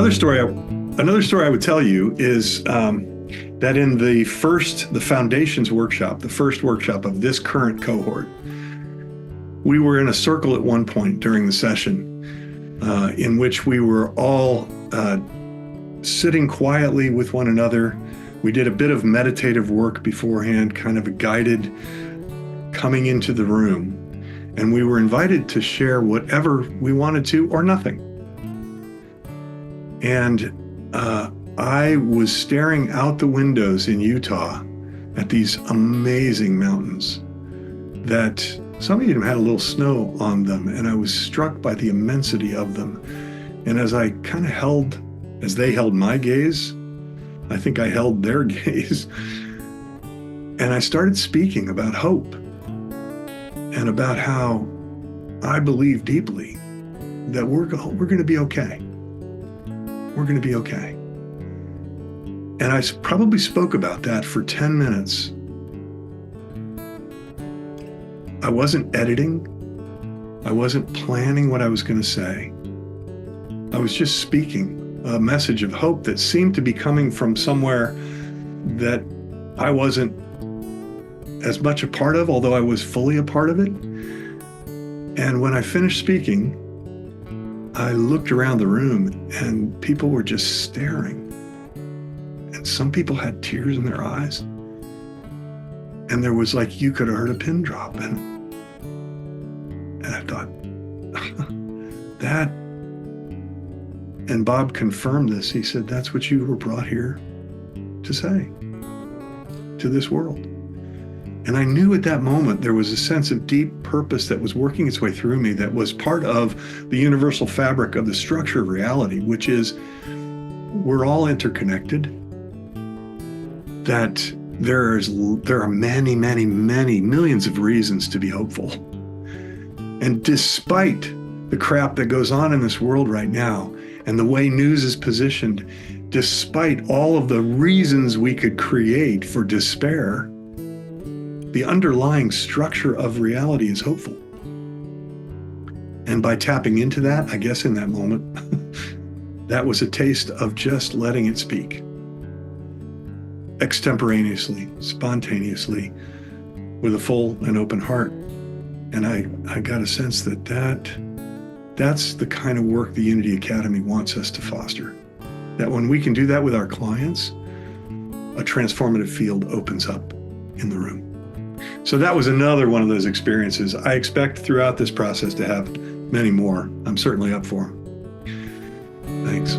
Another story I would tell you is that in the foundations workshop, the first workshop of this current cohort, we were in a circle at one point during the session in which we were all sitting quietly with one another. We did a bit of meditative work beforehand, kind of a guided coming into the room, and we were invited to share whatever we wanted to or nothing. And I was staring out the windows in Utah at these amazing mountains that some of them had a little snow on them, and I was struck by the immensity of them. And as I kind of as they held my gaze, I think I held their gaze, and I started speaking about hope and about how I believe deeply that we're going to be okay. We're going to be okay. And I probably spoke about that for 10 minutes. I wasn't editing. I wasn't planning what I was going to say. I was just speaking a message of hope that seemed to be coming from somewhere that I wasn't as much a part of, although I was fully a part of it. And when I finished speaking, I looked around the room and people were just staring. And some people had tears in their eyes. And there was like, you could have heard a pin drop. And I thought, that, and Bob confirmed this. He said, that's what you were brought here to say to this world. And I knew at that moment there was a sense of deep purpose that was working its way through me that was part of the universal fabric of the structure of reality, which is we're all interconnected, that there are many, many, many millions of reasons to be hopeful. And despite the crap that goes on in this world right now and the way news is positioned, despite all of the reasons we could create for despair, the underlying structure of reality is hopeful. And by tapping into that, I guess in that moment, that was a taste of just letting it speak. Extemporaneously, spontaneously, with a full and open heart. And I got a sense that's the kind of work the Unity Academy wants us to foster. That when we can do that with our clients, a transformative field opens up in the room. So that was another one of those experiences. I expect throughout this process to have many more. I'm certainly up for them. Thanks.